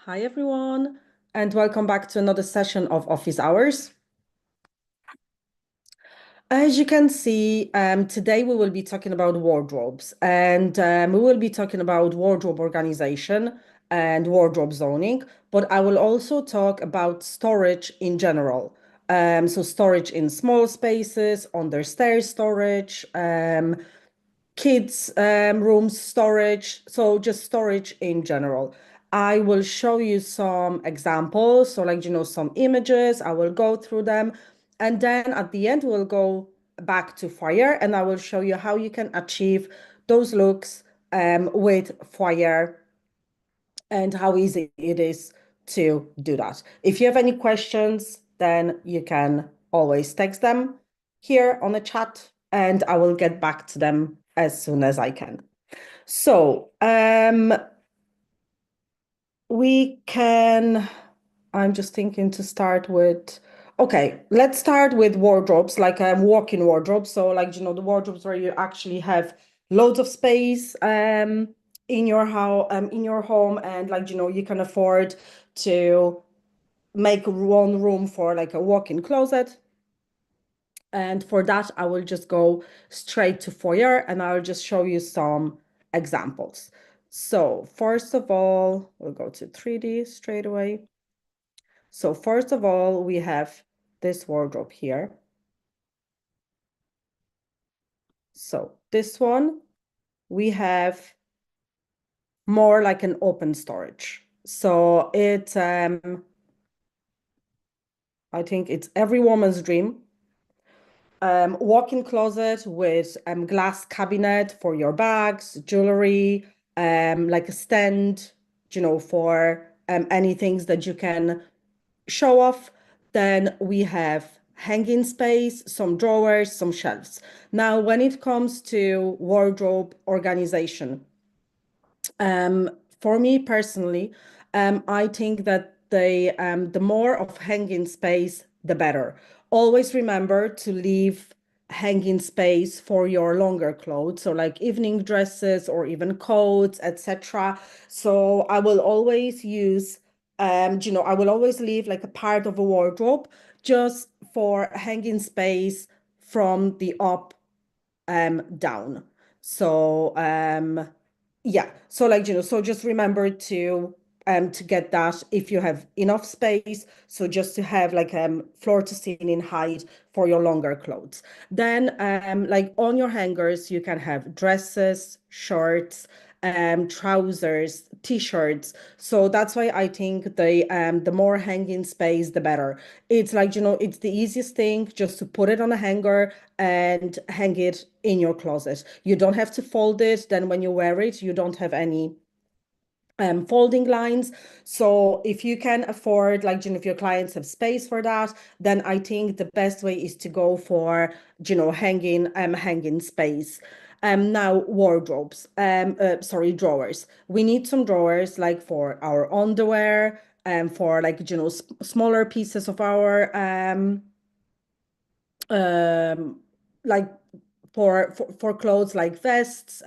Hi, everyone, and welcome back to another session of Office Hours. As you can see, today we will be talking about wardrobes, and we will be talking about wardrobe organization and wardrobe zoning, but I will also talk about storage in general. So storage in small spaces, under stairs storage, kids rooms storage, so just storage in general. I will show you some examples, so like some images. I will go through them, and then at the end we'll go back to Foyr and I will show you how you can achieve those looks with Foyr and how easy it is to do that. If you have any questions, then you can always text them here on the chat and I will get back to them as soon as I can. So I'm just thinking to start with, okay, let's start with wardrobes, like walk-in wardrobes. So like, the wardrobes where you actually have loads of space in your house, in your home, and like, you can afford to make one room for like a walk-in closet. And for that, I will just go straight to Foyr and I'll just show you some examples. So first of all, we'll go to 3D straight away. So first of all, we have this wardrobe here. So this one, we have more like an open storage. So I think it's every woman's dream. Walk-in closet with glass cabinet for your bags, jewelry, like a stand, for any things that you can show off. Then we have hanging space, some drawers, some shelves. Now, when it comes to wardrobe organization, for me personally, I think that the more of hanging space, the better. Always remember to leave hanging space for your longer clothes, so like evening dresses or even coats, etc. So I will always use, I will always leave like a part of a wardrobe just for hanging space from the up down. So yeah, so like so just remember to get that if you have enough space, so just to have like floor to ceiling height for your longer clothes. Then like on your hangers you can have dresses, shirts, trousers, t-shirts. So that's why I think the more hanging space the better. It's like it's the easiest thing just to put it on a hanger and hang it in your closet. You don't have to fold it. Then when you wear it, you don't have any folding lines. So if you can afford, like, if your clients have space for that, then I think the best way is to go for, hanging space. Now wardrobes, sorry, drawers. We need some drawers like for our underwear and for like, smaller pieces of our um like for clothes like vests,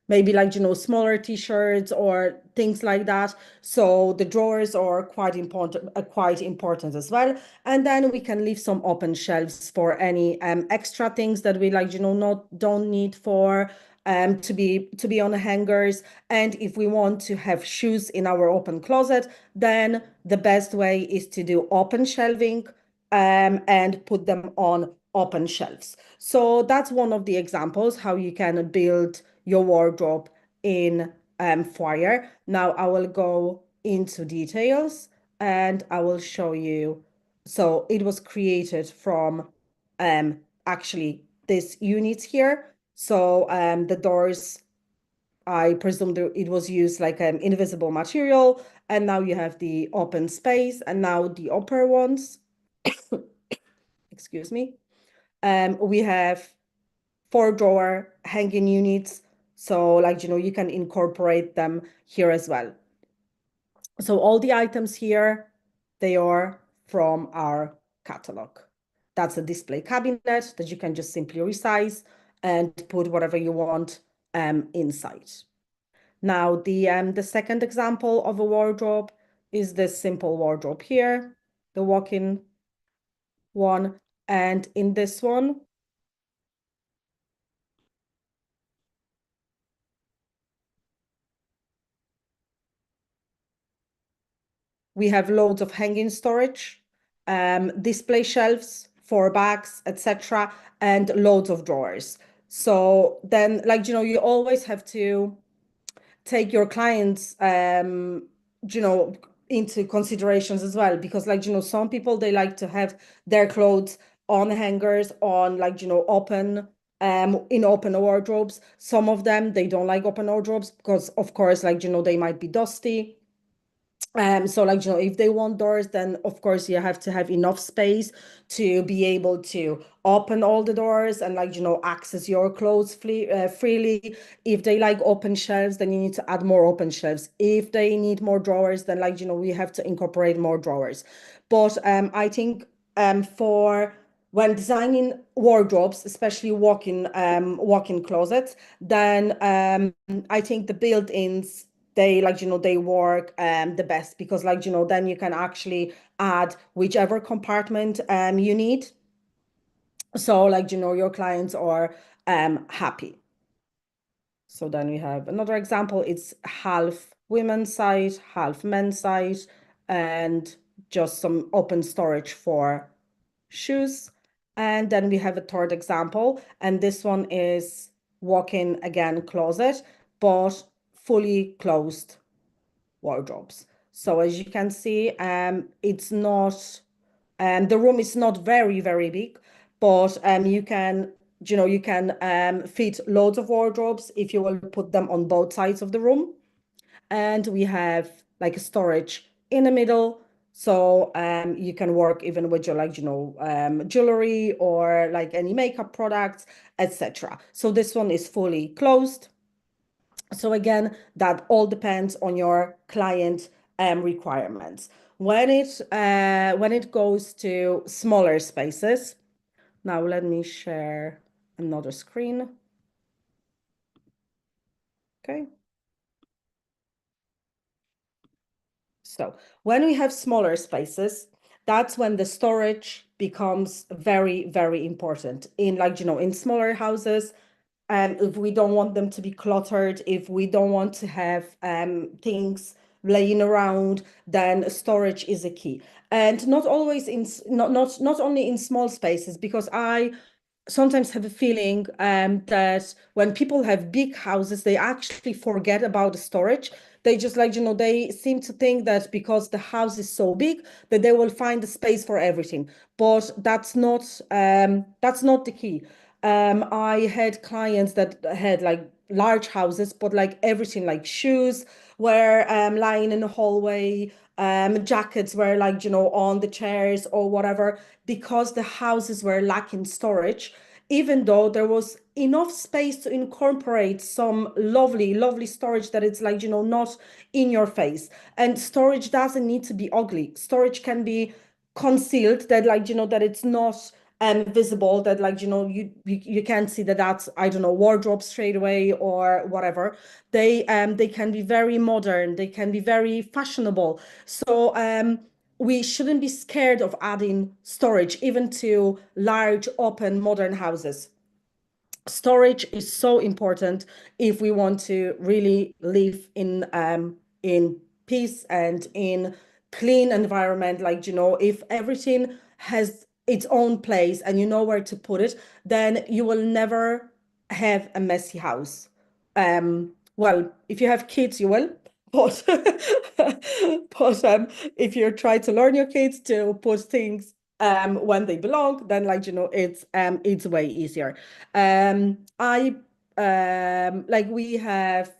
maybe like smaller t-shirts or things like that. So the drawers are quite important as well. And then we can leave some open shelves for any extra things that we like not don't need for to be on the hangers. And if we want to have shoes in our open closet, then the best way is to do open shelving and put them on open shelves. So that's one of the examples how you can build your wardrobe in Foyr. Now I will go into details and I will show you. So it was created from actually this unit here. So the doors, I presume it was used like an invisible material, and now you have the open space, and now the upper ones, excuse me. We have 4 drawer hanging units. So like, you can incorporate them here as well. So all the items here, they are from our catalog. That's a display cabinet that you can just simply resize and put whatever you want inside. Now, the second example of a wardrobe is this simple wardrobe here, the walk-in one. And in this one, we have loads of hanging storage, display shelves for bags, etc., and loads of drawers. So then, like, you always have to take your clients, you know, into considerations as well, because like, some people, they like to have their clothes on hangers, on like, open, in open wardrobes. Some of them, they don't like open wardrobes because of course, like, they might be dusty. So like, if they want doors, then of course you have to have enough space to be able to open all the doors and like, access your clothes freely. If they like open shelves, then you need to add more open shelves. If they need more drawers, then like, we have to incorporate more drawers. But I think for when designing wardrobes, especially walk-in closets, then I think the built-ins, they like, they work the best, because like, then you can actually add whichever compartment you need. So like, your clients are happy. So then we have another example. It's half women's side, half men's side, and just some open storage for shoes. And then we have a third example, and this one is walk-in again closet, but fully closed wardrobes. So as you can see, it's not, the room is not very, very big, but you can fit loads of wardrobes if you will put them on both sides of the room. And we have like a storage in the middle. So you can work even with your like, jewelry or like any makeup products, etc. So this one is fully closed. So again, that all depends on your client requirements. When it goes to smaller spaces, now let me share another screen. Okay. So when we have smaller spaces, that's when the storage becomes very, very important. In like, in smaller houses, if we don't want them to be cluttered, if we don't want to have things laying around, then storage is a key. And not always in not only in small spaces, because I sometimes have a feeling that when people have big houses, they actually forget about the storage. They just like, they seem to think that because the house is so big, that they will find the space for everything. But that's not the key. I had clients that had like large houses, but like everything, like shoes were lying in the hallway, jackets were like, on the chairs or whatever, because the houses were lacking storage, even though there was enough space to incorporate some lovely, lovely storage that it's like, not in your face. And storage doesn't need to be ugly. Storage can be concealed, that like, that it's not visible, that like, you can't see that that's, I don't know, wardrobe straight away or whatever. They can be very modern, they can be very fashionable. So we shouldn't be scared of adding storage even to large, open, modern houses. Storage is so important if we want to really live in peace and in clean environment. Like, if everything has its own place and you know where to put it, then you will never have a messy house. Well, if you have kids, you will, but but if you try to learn your kids to put things when they belong, then like, it's way easier. I like, we have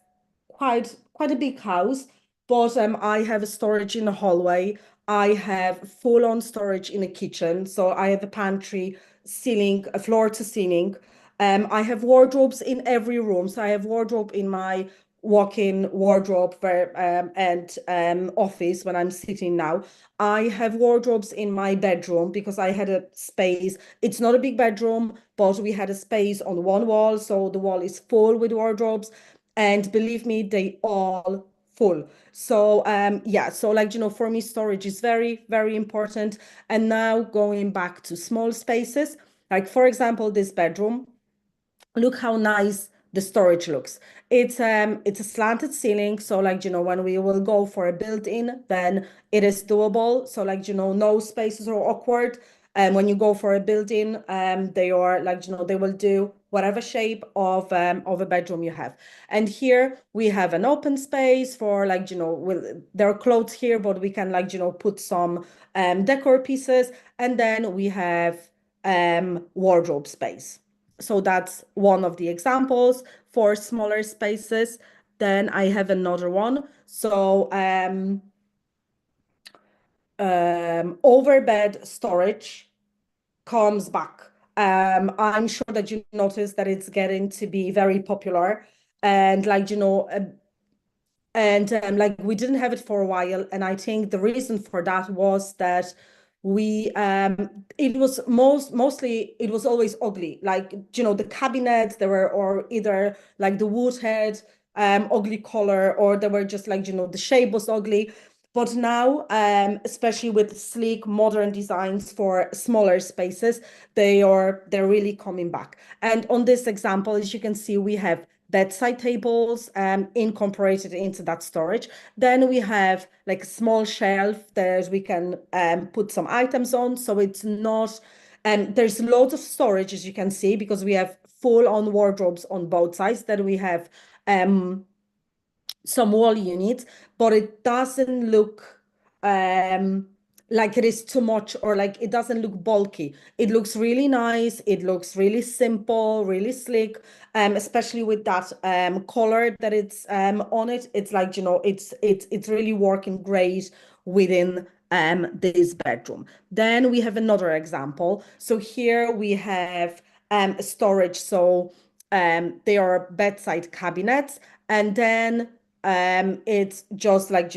quite a big house, but I have a storage in the hallway. I have full-on storage in the kitchen. So I have a pantry, ceiling, a floor to ceiling. I have wardrobes in every room. So I have wardrobe in my walk-in wardrobe where, and office when I'm sitting now. I have wardrobes in my bedroom because I had a space. It's not a big bedroom, but we had a space on one wall, so the wall is full with wardrobes. And believe me, they all full. So yeah, so like, for me, storage is very, very important. And now going back to small spaces, like for example, this bedroom, look how nice the storage looks. It's a slanted ceiling, so like, when we will go for a built-in, then it is doable. So like, no spaces are awkward. And when you go for a built-in, they are like, they will do whatever shape of a bedroom you have. And here we have an open space for like, there are clothes here, but we can like, put some decor pieces, and then we have wardrobe space. So that's one of the examples for smaller spaces. Then I have another one. So overbed storage comes back. I'm sure that you noticed that it's getting to be very popular. And like, and like we didn't have it for a while, and I think the reason for that was that we it was mostly it was always ugly, like the cabinets, they were or either like the wood had ugly color, or they were just like the shape was ugly. But now especially with sleek modern designs for smaller spaces, they're really coming back. And on this example, as you can see, we have bedside tables incorporated into that storage. Then we have like a small shelf that we can put some items on. So it's not, there's loads of storage, as you can see, because we have full on wardrobes on both sides. Then we have um, some wall units, but it doesn't look um like it is too much, or like it doesn't look bulky. It looks really nice. It looks really simple, really slick, especially with that color that it's on it. It's like, it's really working great within this bedroom. Then we have another example. So here we have storage. So they are bedside cabinets, and then it's just like,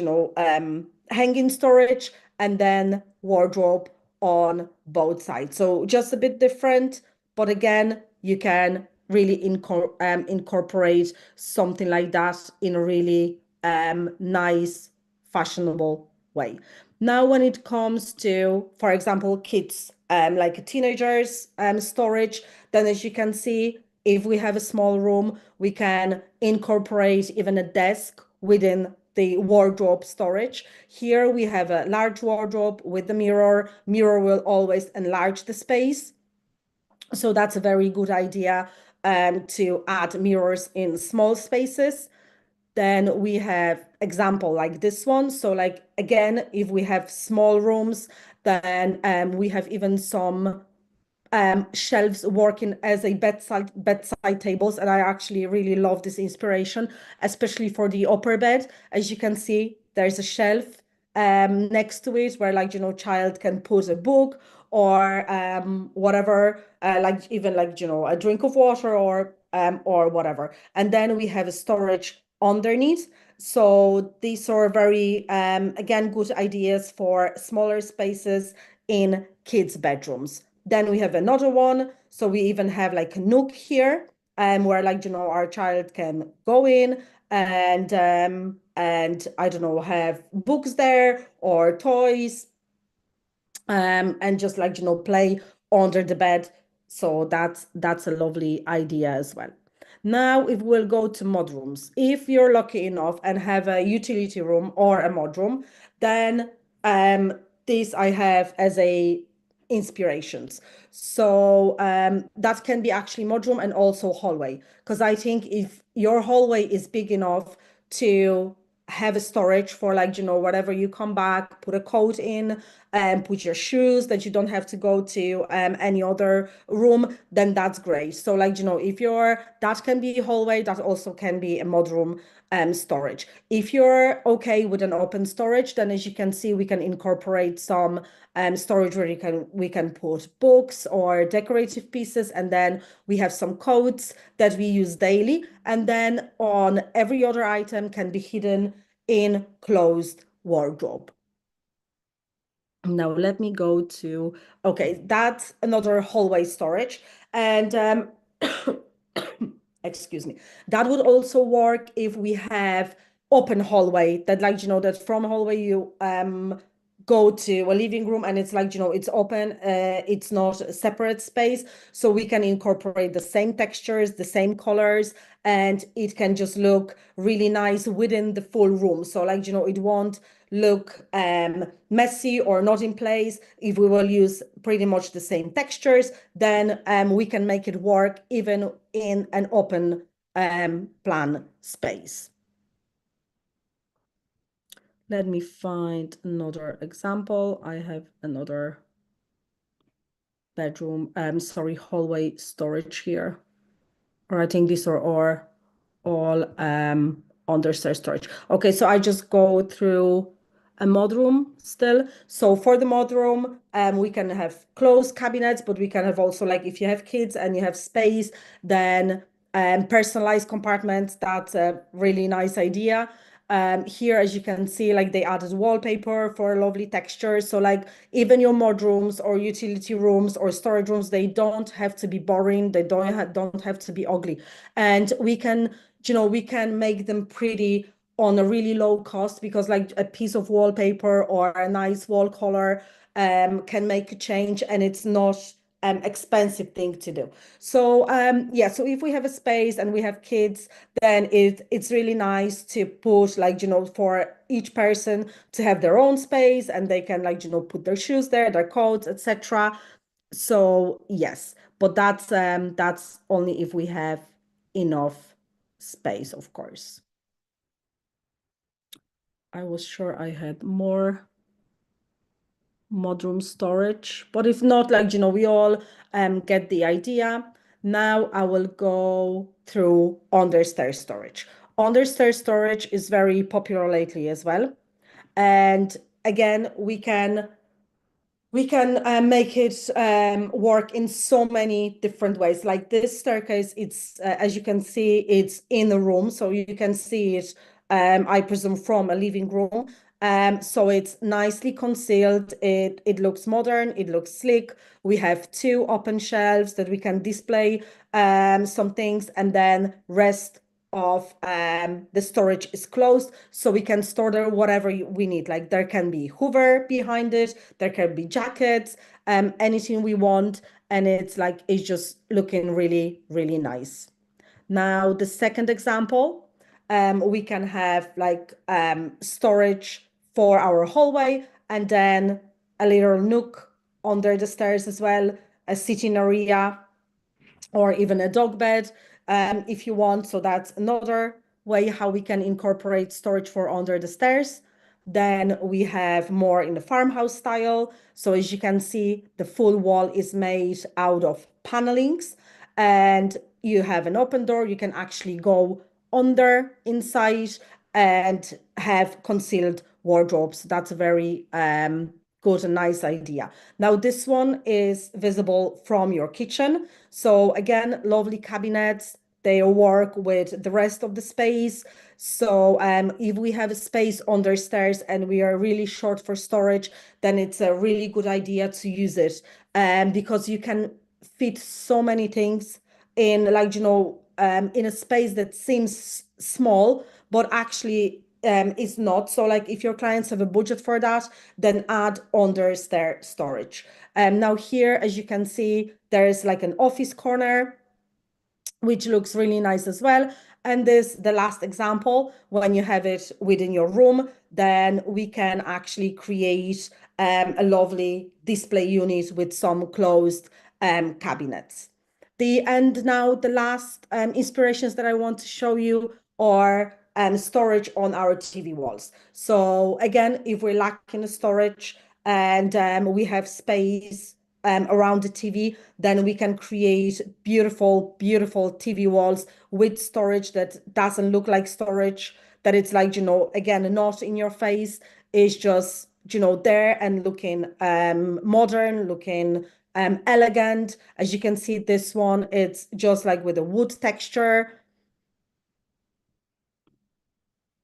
hanging storage, and then wardrobe on both sides. So just a bit different, but again, you can really incorporate something like that in a really nice, fashionable way. Now, when it comes to, for example, kids, like teenagers storage, then as you can see, if we have a small room, we can incorporate even a desk within the wardrobe storage. Here we have a large wardrobe with the mirror. Mirror will always enlarge the space. So that's a very good idea to add mirrors in small spaces. Then we have example like this one. So like, again, if we have small rooms, then we have even some shelves working as a bedside tables, and I actually really love this inspiration, especially for the upper bed. As you can see, there's a shelf next to it where like child can put a book or whatever, like even like a drink of water or whatever. And then we have a storage underneath. So these are very again good ideas for smaller spaces in kids' bedrooms. Then we have another one. So we even have like a nook here, where like our child can go in and I don't know, have books there or toys, and just like play under the bed. So that's a lovely idea as well. Now, if we'll go to mudrooms, if you're lucky enough and have a utility room or a mudroom, then this I have as a inspirations. So that can be actually mudroom and also hallway, because I think if your hallway is big enough to have a storage for like whatever you come back, put a coat in and put your shoes, that you don't have to go to any other room, then that's great. So like if you're, that can be a hallway, that also can be a mudroom storage. If you're okay with an open storage, then as you can see, we can incorporate some storage where we can put books or decorative pieces, and then we have some coats that we use daily, and then on every other item can be hidden in closed wardrobe. Now let me go to, okay, that's another hallway storage. And excuse me. That would also work if we have open hallway that like, that from hallway you go to a living room and it's like, it's open, it's not a separate space. So we can incorporate the same textures, the same colors, and it can just look really nice within the full room. So like, it won't look messy or not in place. If we will use pretty much the same textures, then we can make it work even in an open plan space. Let me find another example. I have another bedroom, sorry, hallway storage here. Or I think these are all understairs storage. Okay, so I just go through a mudroom still. So for the mudroom, we can have closed cabinets, but we can have also like if you have kids and you have space, then personalized compartments. That's a really nice idea. Here, as you can see, like they added wallpaper for a lovely texture. So like even your mod rooms or utility rooms or storage rooms, they don't have to be boring. They don't have to be ugly. And we can make them pretty on a really low cost because like a piece of wallpaper or a nice wall color can make a change and it's not expensive thing to do. So yeah, so if we have a space and we have kids, then it's really nice to put like, for each person to have their own space and they can like, put their shoes there, their coats, etc. So yes, but that's only if we have enough space, of course. I was sure I had more mudroom storage, but if not, like, we all get the idea. Now I will go through understair storage. Understair storage is very popular lately as well. And again, we can make it work in so many different ways. Like this staircase, it's as you can see, it's in a room, so you can see it. I presume from a living room. So it's nicely concealed. It looks modern. It looks slick. We have two open shelves that we can display some things, and then rest of the storage is closed, so we can store there whatever we need. Like there can be hoover behind it, there can be jackets, anything we want, and it's just looking really, really nice. Now, the second example, we can have like storage for our hallway and then a little nook under the stairs as well, a sitting area, or even a dog bed if you want. So that's another way how we can incorporate storage for under the stairs. Then we have more in the farmhouse style. So as you can see, the full wall is made out of panelings and you have an open door. You can actually go under inside and have concealed wardrobes. That's a very good and nice idea. Now, this one is visible from your kitchen. So again, lovely cabinets. They work with the rest of the space. So if we have a space under stairs and we are really short for storage, then it's a really good idea to use it because you can fit so many things in like, in a space that seems small, but actually is not. So like if your clients have a budget for that, then add under stair storage. Now here, as you can see, there is like an office corner which looks really nice as well. And this, the last example, when you have it within your room, then we can actually create a lovely display unit with some closed cabinets. And now the last inspirations that I want to show you are storage on our TV walls. So again, if we're lacking storage and we have space around the TV, then we can create beautiful, beautiful TV walls with storage that doesn't look like storage, that it's like, again, not in your face. It's just, there and looking modern, looking elegant. As you can see, this one, it's just like with a wood texture.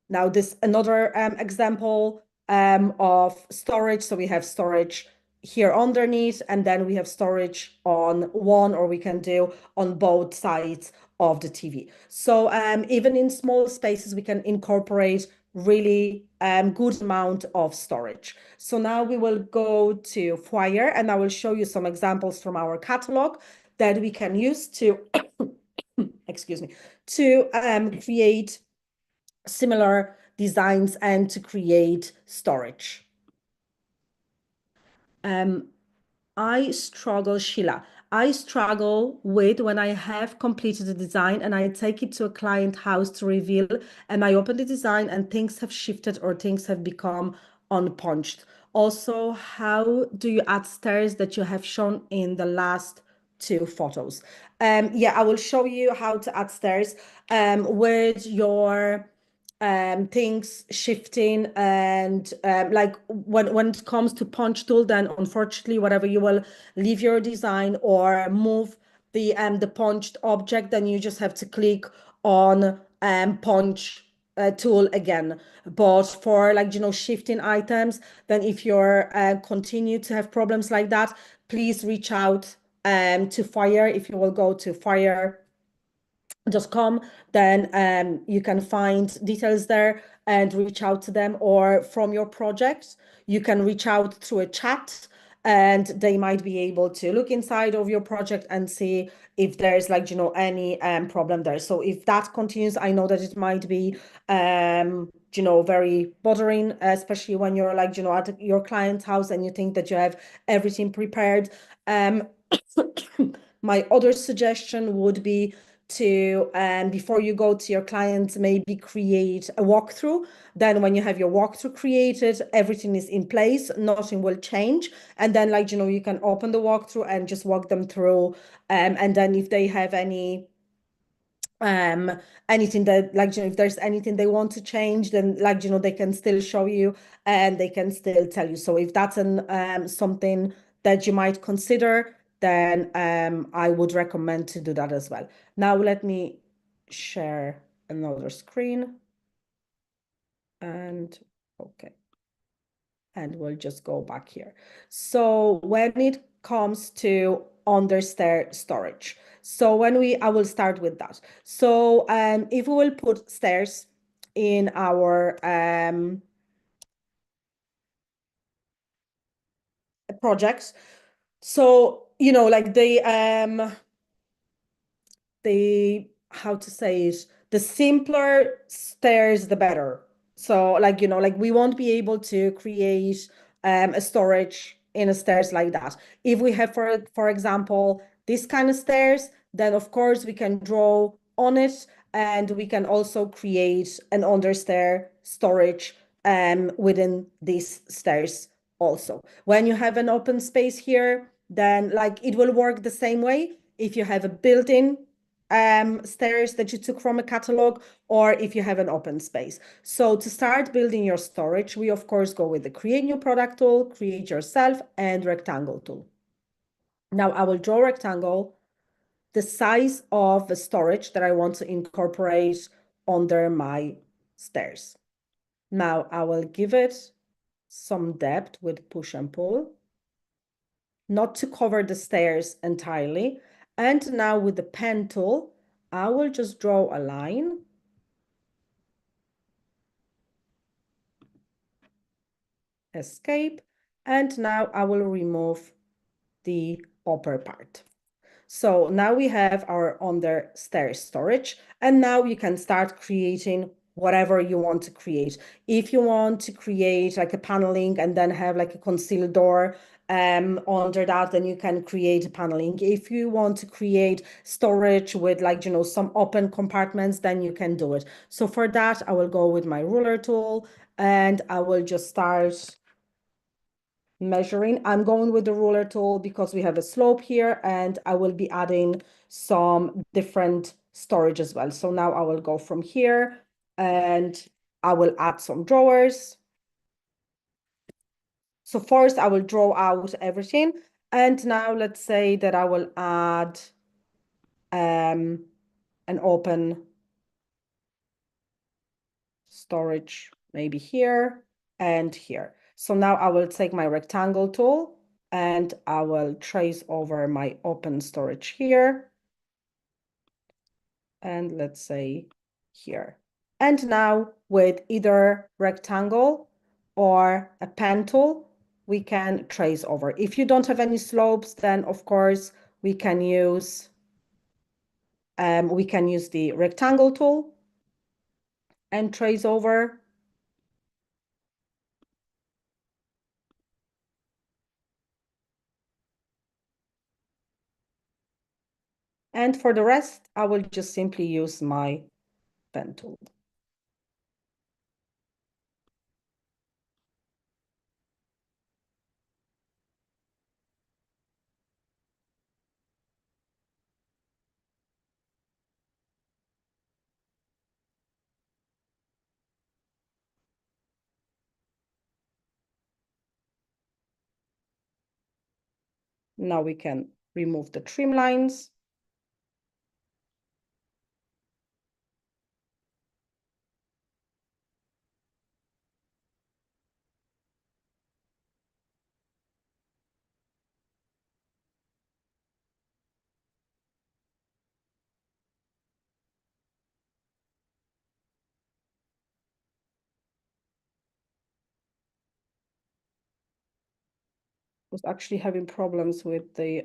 Now, this another example of storage. So we have storage here underneath, and then we have storage on one, or we can do on both sides of the TV. So even in small spaces, we can incorporate really good amount of storage. So now we will go to Foyr, and I will show you some examples from our catalog that we can use to, excuse me, to create similar designs and to create storage. Sheila, I struggle with when I have completed a design and I take it to a client house to reveal, and I open the design and things have shifted or things have become unpunched. Also, how do you add stairs that you have shown in the last two photos? Yeah, I will show you how to add stairs with your things shifting, and like when it comes to punch tool, then unfortunately whatever, you will leave your design or move the punched object, then you just have to click on punch tool again. But for, like, shifting items, then if you're continue to have problems like that, please reach out to Foyr. If you will go to Foyr.com, then you can find details there and reach out to them, or from your project you can reach out through a chat, and they might be able to look inside of your project and see if there's, like, any problem there. So if that continues, I know that it might be very bothering, especially when you're, like, at your client's house and you think that you have everything prepared. My other suggestion would be to, before you go to your clients, maybe create a walkthrough. Then when you have your walkthrough created, everything is in place, nothing will change. And then, like, you can open the walkthrough and just walk them through. And then if they have um anything that, like, if there's anything they want to change, then, like, they can still show you and they can still tell you. So if that's something that you might consider, then I would recommend to do that as well. Now let me share another screen, and okay, and we'll just go back here. So when it comes to understair storage, so I will start with that. So if we will put stairs in our projects, so like how to say it, the simpler stairs, the better. So, like, like, we won't be able to create a storage in a stairs like that. If we have, for example, this kind of stairs, then of course we can draw on it, and we can also create an understair storage within these stairs also. When you have an open space here, then, like, it will work the same way if you have a built-in stairs that you took from a catalog, or if you have an open space. So to start building your storage, we of course go with the create new product tool, create yourself, and rectangle tool. Now I will draw a rectangle, the size of the storage that I want to incorporate under my stairs. Now I will give it some depth with push and pull, not to cover the stairs entirely. And now with the pen tool, I will just draw a line. Escape. And now I will remove the upper part. So now we have our understair storage, and now you can start creating whatever you want to create. If you want to create like a paneling and then have like a concealed door under that, then you can create a paneling. If you want to create storage with, like, some open compartments, then you can do it. So for that, I will go with my ruler tool and I will just start measuring. I'm going with the ruler tool because we have a slope here, and I will be adding some different storage as well. So now I will go from here and I will add some drawers. So first I will draw out everything. And now let's say that I will add an open storage maybe here and here. So now I will take my rectangle tool and I will trace over my open storage here. And let's say here. And now with either rectangle or a pen tool, we can trace over. If you don't have any slopes, then of course we can use the rectangle tool and trace over. And for the rest, I will just simply use my pen tool. Now we can remove the trim lines. Was actually having problems with the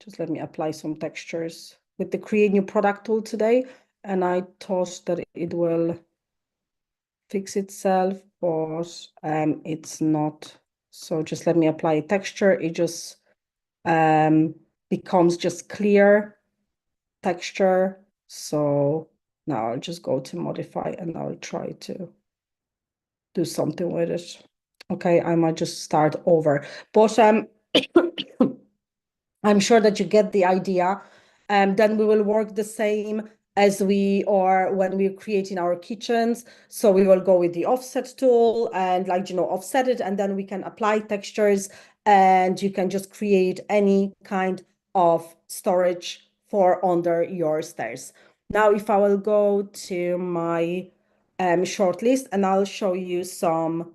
just let me apply some textures with the create new product tool today, and I thought that it will fix itself, but it's not. So just let me apply a texture. It just becomes just clear texture. So now I'll just go to modify and I'll try to do something with it. Okay, I might just start over, but I'm sure that you get the idea. Then we will work the same as we are when we're creating our kitchens. So we will go with the offset tool and offset it, and then we can apply textures and you can just create any kind of storage for under your stairs. Now, if I will go to my short list and I'll show you some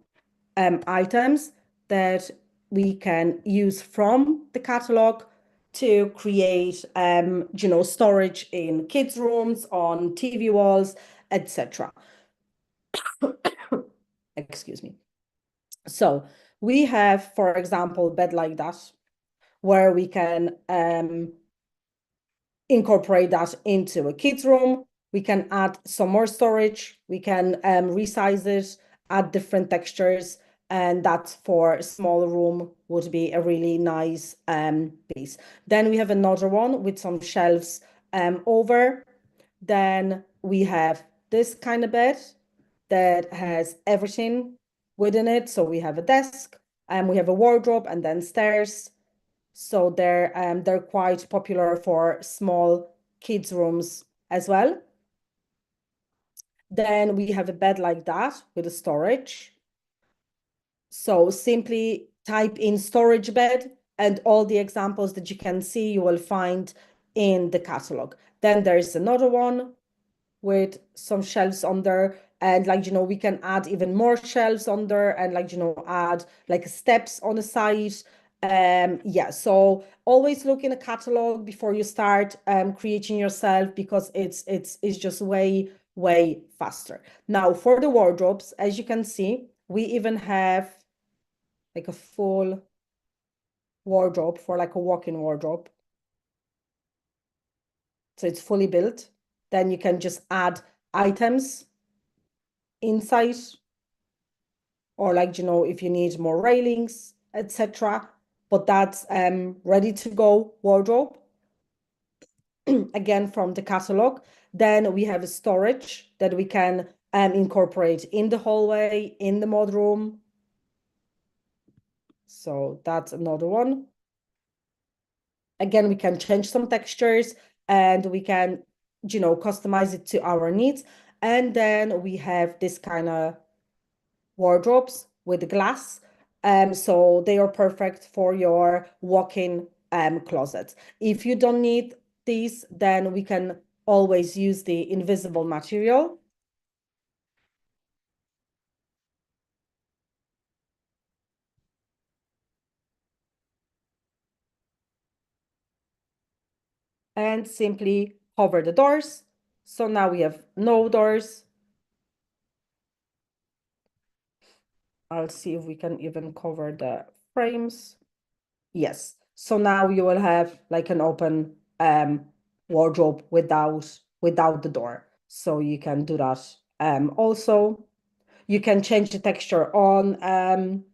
items that we can use from the catalog to create, storage in kids' rooms, on TV walls, etc. Excuse me. So we have, for example, bed like that, where we can incorporate that into a kids' room. We can add some more storage. We can resize it, add different textures, and that for a small room would be a really nice piece. Then we have another one with some shelves over. Then we have this kind of bed that has everything within it. So we have a desk, and we have a wardrobe, and then stairs. So they're quite popular for small kids' rooms as well. Then we have a bed like that with a storage. So simply type in storage bed and all the examples that you can see you will find in the catalog. Then there is another one with some shelves under, and we can add even more shelves under, and add like steps on the side. Yeah, so always look in a catalog before you start creating yourself, because it's just way faster. Now for the wardrobes, as you can see, we even have like a full wardrobe for like a walk-in wardrobe. So it's fully built. Then you can just add items inside, or if you need more railings, etc. But that's ready to go wardrobe again from the catalog. Then we have a storage that we can incorporate in the hallway, in the mudroom. So that's another one. Again, we can change some textures and we can customize it to our needs. And then we have this kind of wardrobes with glass. So they are perfect for your walk-in closet. If you don't need these, then we can always use the invisible material. and simply hover the doors. So now we have no doors. I'll see if we can even cover the frames. Yes. So now you will have like an open wardrobe without the door. So you can do that. Also, you can change the texture on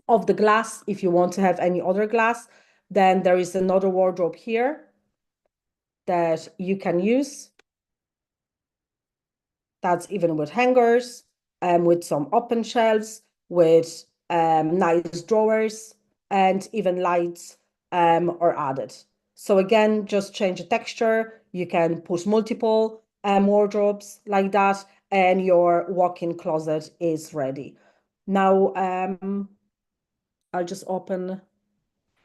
of the glass if you want to have any other glass. Then there is another wardrobe here that you can use. That's even with hangers and with some open shelves, with nice drawers, and even lights are added. So again, just change the texture. You can put multiple wardrobes like that, and your walk-in closet is ready. Now, I'll just open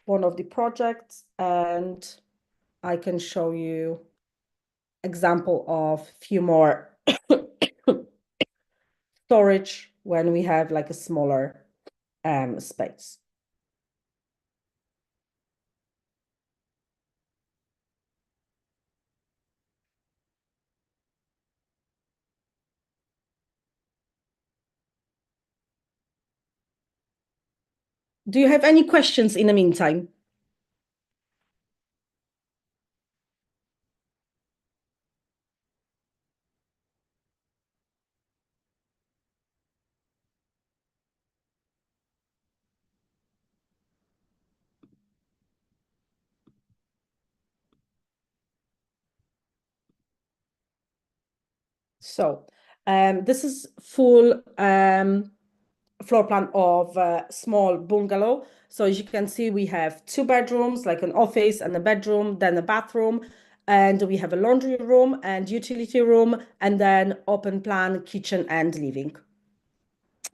one of the projects and I can show you example of few more storage when we have like a smaller space. Do you have any questions in the meantime? So this is full floor plan of a small bungalow. So as you can see, we have two bedrooms, like an office and a bedroom, then a bathroom, and we have a laundry room and utility room, and then open plan kitchen and living.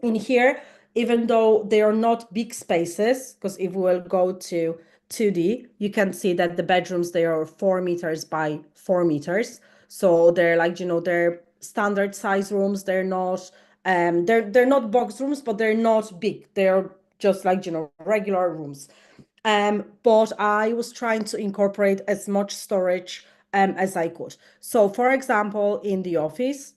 In here, even though they are not big spaces, because if we will go to 2D, you can see that the bedrooms, they are 4 meters by 4 meters. So they're like, they're standard size rooms. They're not box rooms, but they're not big. They're just like, regular rooms. But I was trying to incorporate as much storage as I could. So for example, in the office,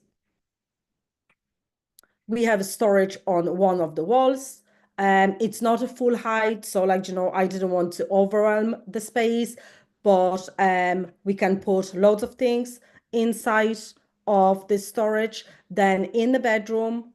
we have storage on one of the walls. It's not a full height, so like, I didn't want to overwhelm the space, but we can put loads of things inside of the storage. Then in the bedroom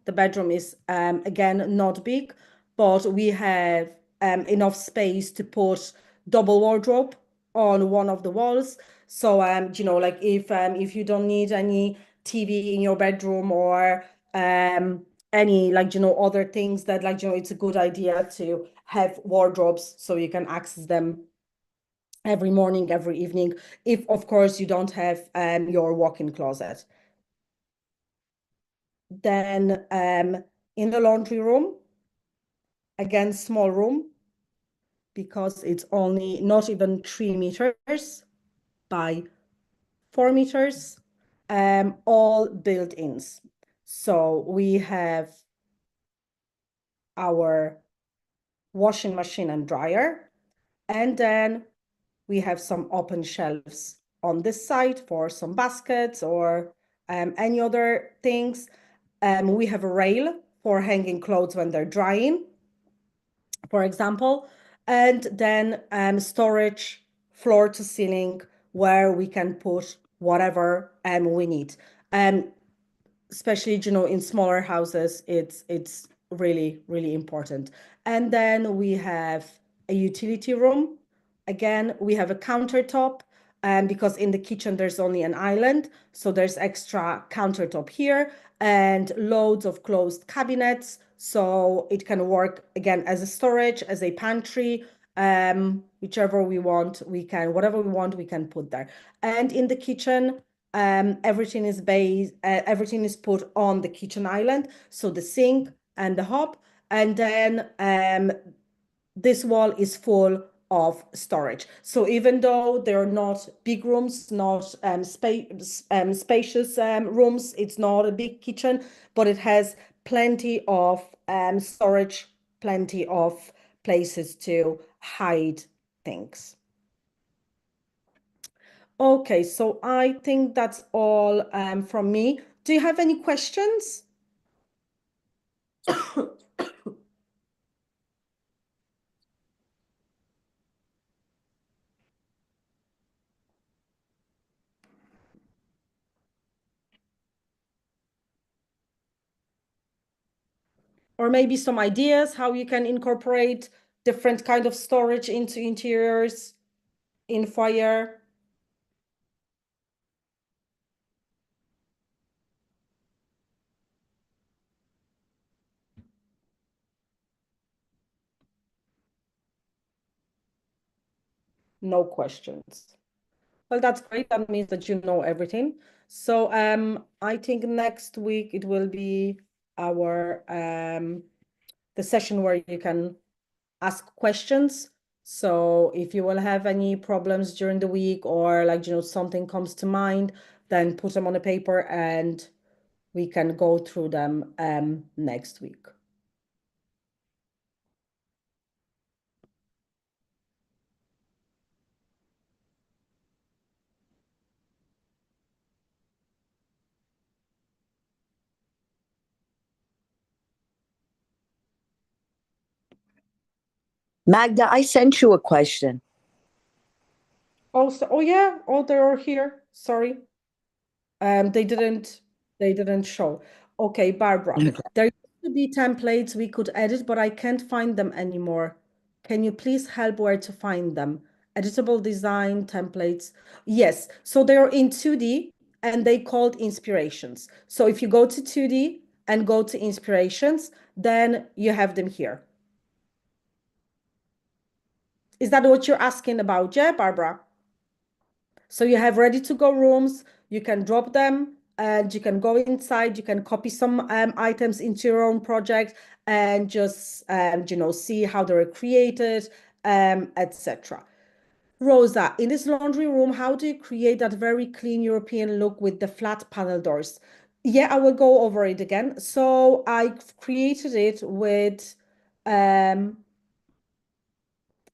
is again not big, but we have enough space to put double wardrobe on one of the walls. So like if you don't need any TV in your bedroom or any like other things that like it's a good idea to have wardrobes so you can access them every morning, every evening, if of course you don't have your walk-in closet. Then in the laundry room, again small room, because it's only not even 3 meters by 4 meters, all built-ins. So we have our washing machine and dryer, and then we have some open shelves on this side for some baskets or any other things. We have a rail for hanging clothes when they're drying, for example, and then storage floor to ceiling where we can put whatever we need. Especially, in smaller houses, it's really important. And then we have a utility room. Again, we have a countertop, because in the kitchen there's only an island, so there's extra countertop here and loads of closed cabinets, so it can work again as a storage, as a pantry, whichever we want, whatever we want, we can put there. And in the kitchen, everything is put on the kitchen island, so the sink and the hob, and then this wall is full of storage. So even though they're not big rooms, not spacious rooms, it's not a big kitchen, but it has plenty of storage, plenty of places to hide things. Okay, so I think that's all from me. Do you have any questions? Or maybe some ideas how you can incorporate different kind of storage into interiors in Foyr? No questions. Well, that's great. That means that you know everything. So I think next week it will be our the session where you can ask questions. So if you will have any problems during the week or like something comes to mind, then put them on a paper and we can go through them next week. Magda, I sent you a question. Oh, so, oh yeah, oh they're here. Sorry. They didn't show. Okay, Barbara. There used to be templates we could edit, but I can't find them anymore. Can you please help where to find them? Editable design templates. Yes, so they're in 2D and they called inspirations. So if you go to 2D and go to inspirations, then you have them here. Is that what you're asking about, yeah, Barbara? So you have ready to go rooms, you can drop them and you can go inside, you can copy some items into your own project and just see how they were created, etc. Rosa, in this laundry room, how do you create that very clean European look with the flat panel doors? Yeah, I will go over it again. So I created it um,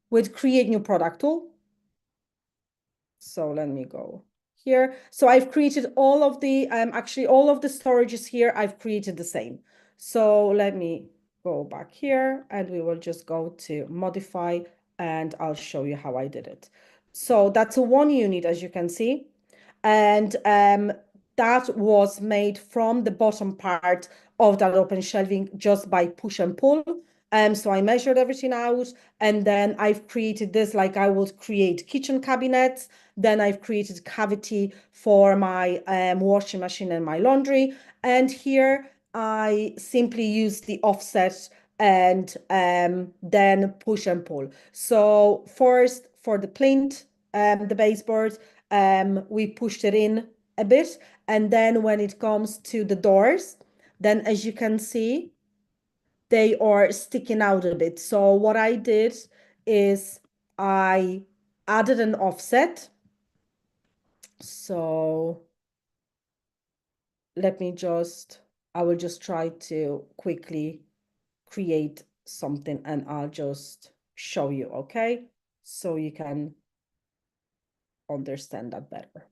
with create new product tool. So let me go here. So I've created all of the, actually all of the storages here, I've created the same. So let me go back here and we will just go to modify and I'll show you how I did it. So that's a 1 unit, as you can see. And that was made from the bottom part of that open shelving just by push and pull. So I measured everything out and then I've created this like I would create kitchen cabinets. Then I've created cavity for my washing machine and my laundry. And here I simply use the offset and then push and pull. So first for the plinth, the baseboard, we pushed it in a bit. And then when it comes to the doors, then as you can see, they are sticking out a bit. So what I did is I added an offset. So let me just, I will just try to quickly create something and I'll just show you, okay? So you can understand that better.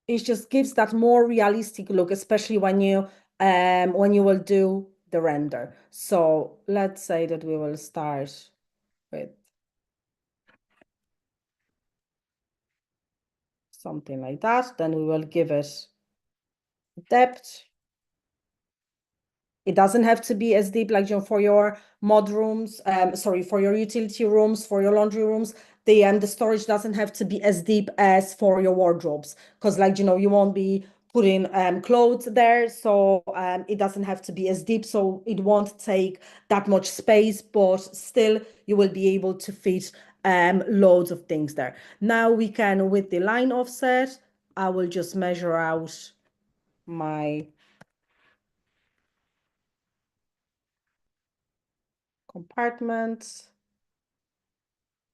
It just gives that more realistic look, especially when you will do the render. So let's say that we will start with something like that. Then we will give it depth. It doesn't have to be as deep, like for your mod rooms, sorry, for your utility rooms, for your laundry rooms, the storage doesn't have to be as deep as for your wardrobes, because you won't be putting clothes there, so it doesn't have to be as deep, so it won't take that much space, but still you will be able to fit loads of things there. Now we can, with the line offset, I will just measure out my compartments.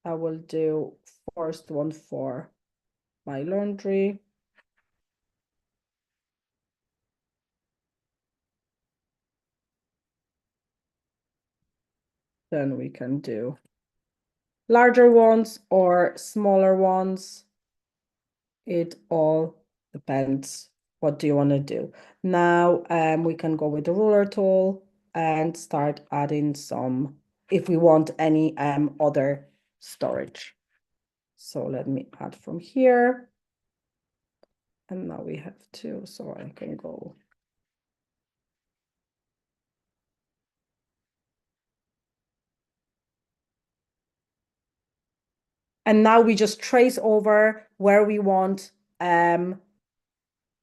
I will do first one for my laundry. then we can do larger ones or smaller ones. It all depends. What do you want to do? Now we can go with the ruler tool and start adding some, if we want any other storage. So let me add from here. And now we have two, so I can go. And now we just trace over where we want any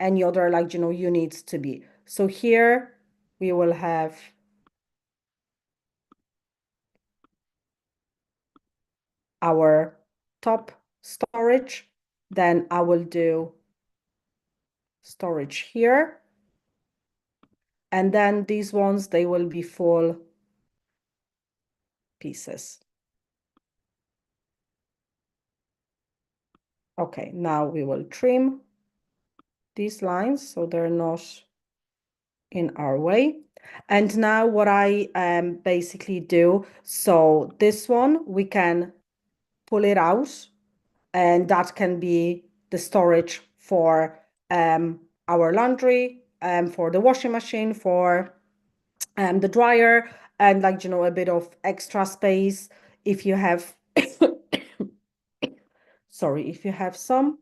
other, like, units to be. So here we will have our top storage. Then I will do storage here. And then these ones, they will be full pieces. Okay, now we will trim these lines so they're not in our way. And now what I basically do, so this one, we can pull it out, and that can be the storage for our laundry, for the washing machine, for the dryer, and, like, a bit of extra space if you have, sorry, if you have some.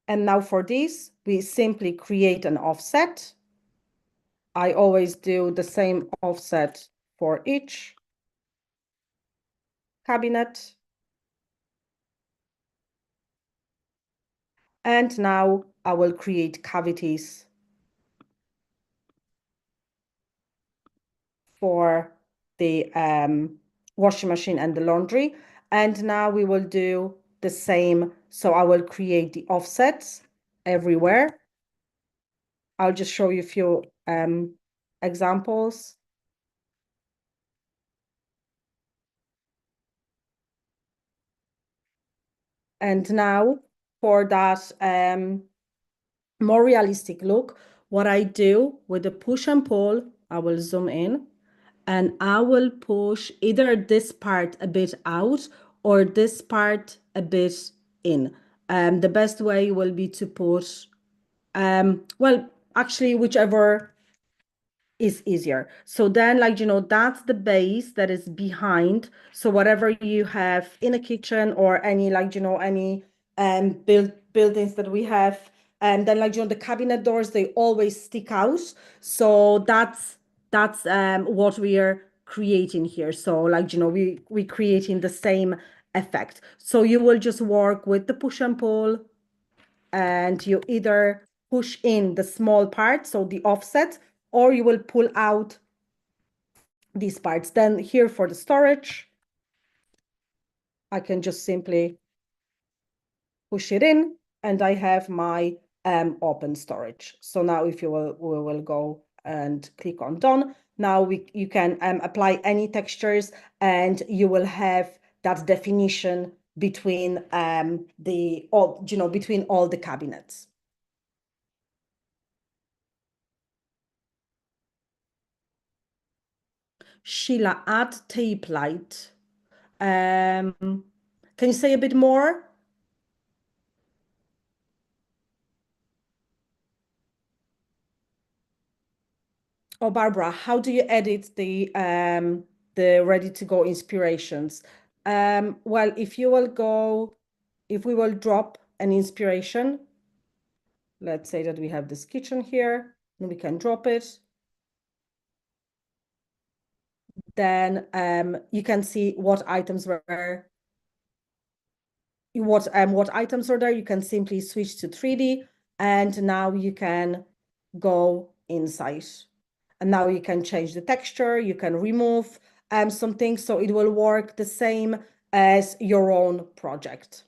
And now for this, we simply create an offset. I always do the same offset for each cabinet. And now I will create cavities for the washing machine and the laundry. And now we will do the same. So I will create the offsets everywhere. I'll just show you a few examples. And now for that more realistic look, what I do with the push and pull, I will zoom in and I will push either this part a bit out or this part a bit in. The best way will be to put, well, actually, whichever is easier. So then, like, that's the base that is behind. So whatever you have in a kitchen or any, like, any buildings that we have, and then, like, the cabinet doors, they always stick out. So that's what we are creating here. So, like, we creating the same effect. So you will just work with the push and pull, and you either push in the small part, so the offset, or you will pull out these parts. Then here for the storage, I can just simply push it in and I have my open storage. So now if you will, we will go and click on done. Now you can apply any textures and you will have that definition between between all the cabinets. Sheila, add tape light. Can you say a bit more? Oh, Barbara, how do you edit the ready to go inspirations? Well, if we will drop an inspiration, let's say that we have this kitchen here, and we can drop it. Then you can see what items were what items are there. You can simply switch to 3D, and now you can go inside. And now you can change the texture, you can remove some things, so it will work the same as your own project.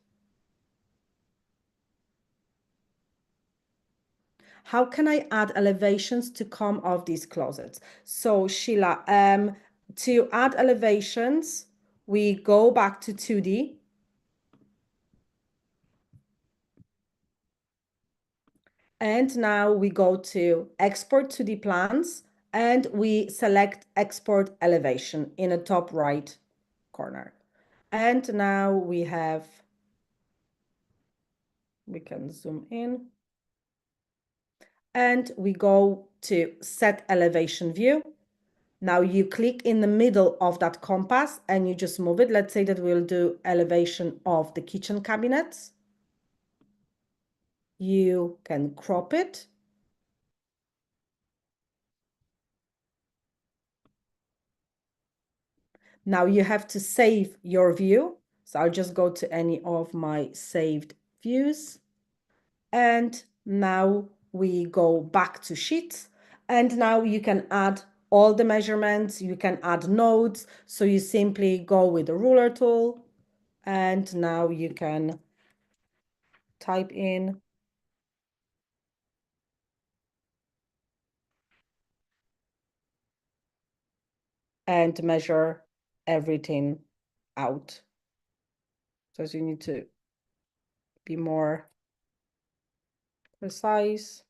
How can I add elevations to come off these closets? So Sheila, to add elevations, we go back to 2D. And now we go to export 2D plans and we select export elevation in the top right corner. And now we can zoom in and we go to set elevation view. Now you click in the middle of that compass and you just move it. Let's say that we'll do elevation of the kitchen cabinets. You can crop it. Now you have to save your view. So I'll just go to any of my saved views. And now we go back to sheets. And now you can add all the measurements. You can add nodes. So you simply go with the ruler tool. And now you can type in and measure everything out. So you need to be more precise.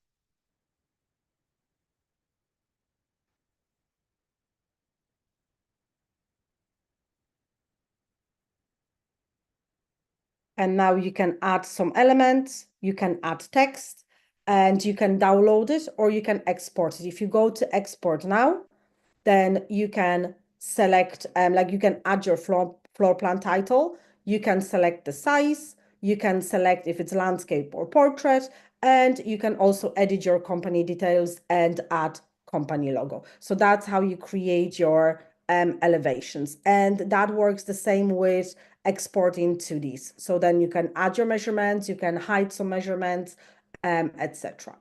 And now you can add some elements, you can add text, and you can download it or you can export it. If you go to export now, then you can select, like you can add your floor plan title, you can select the size, you can select if it's landscape or portrait, and you can also edit your company details and add company logo. So that's how you create your elevations. And that works the same with exporting to these. So then you can add your measurements, you can hide some measurements, etc.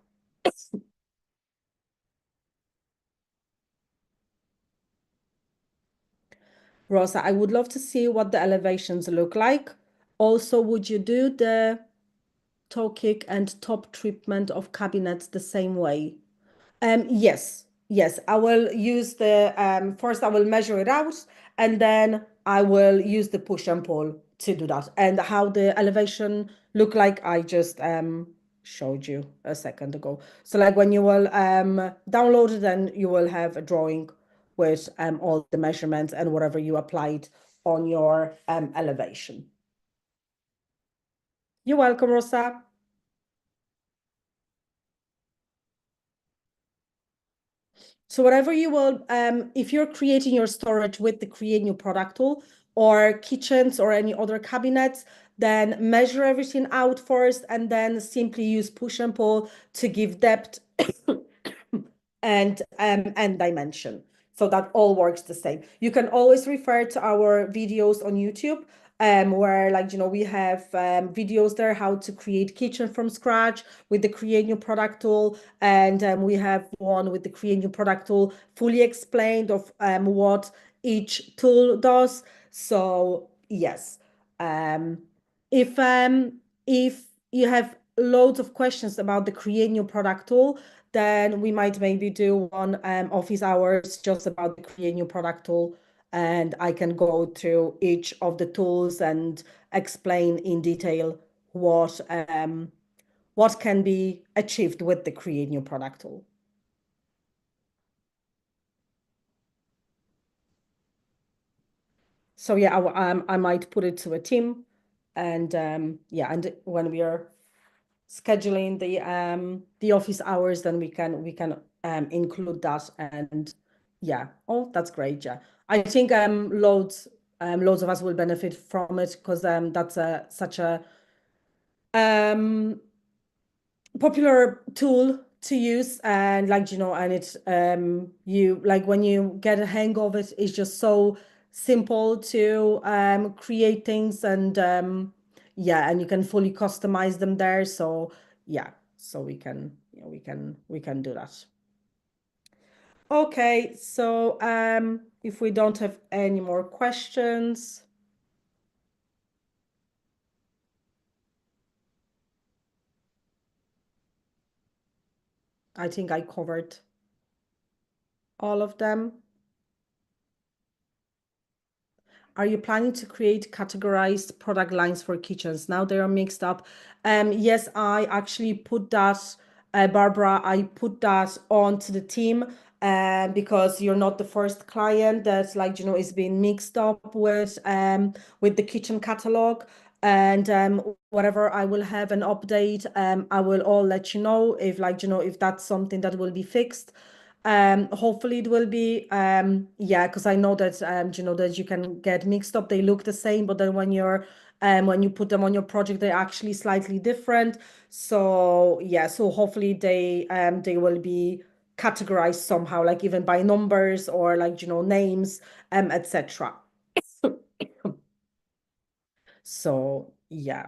Rosa, I would love to see what the elevations look like. Also, would you do the toe kick and top treatment of cabinets the same way? Yes, yes. I will use the first I will measure it out and then I will use the push and pull to do that. And how the elevation look like, I just showed you a second ago. So like when you will download it, then you will have a drawing with all the measurements and whatever you applied on your elevation. You're welcome, Rosa. So whatever you will, if you're creating your storage with the Create New Product tool or kitchens or any other cabinets, then measure everything out first and then simply use push and pull to give depth and dimension. So that all works the same. You can always refer to our videos on YouTube, where like, we have videos there how to create kitchen from scratch with the Create New Product tool. And we have one with the Create New Product tool fully explained of what each tool does. So yes, um, if you have loads of questions about the Create New Product tool, then we might maybe do one office hours just about the Create New Product tool, and I can go through each of the tools and explain in detail what can be achieved with the Create New Product tool. So yeah, I might put it to a team, and yeah, and when we are scheduling the office hours, then we can include that. And yeah, oh, that's great. Yeah, I think loads of us will benefit from it because that's such a um popular tool to use, and like and it's you like when you get a hang of it, it's just so simple to create things. And yeah, and you can fully customize them there. So yeah, so we can do that. Okay, so if we don't have any more questions, I think I covered all of them. Are you planning to create categorized product lines for kitchens? Now they are mixed up. Yes, I actually put that Barbara, I put that onto the team, because you're not the first client that's like, is being mixed up with the kitchen catalog. And whatever, I will have an update. I will all let you know if like, if that's something that will be fixed. Hopefully it will be, yeah, because I know that that you can get mixed up. They look the same, but then when you put them on your project, they're actually slightly different. So yeah, so hopefully they will be categorized somehow, like even by numbers or like names, etc. So yeah.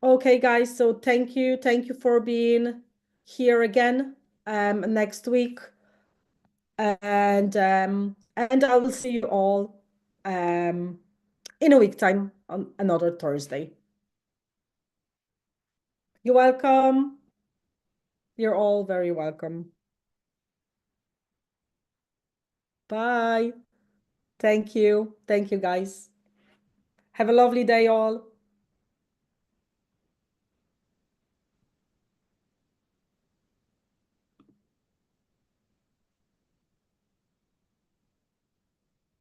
Okay, guys, so thank you for being here again next week. And I will see you all um in a week time on another Thursday. You're welcome. You're all very welcome. Bye. Thank you. Thank you, guys. Have a lovely day, all.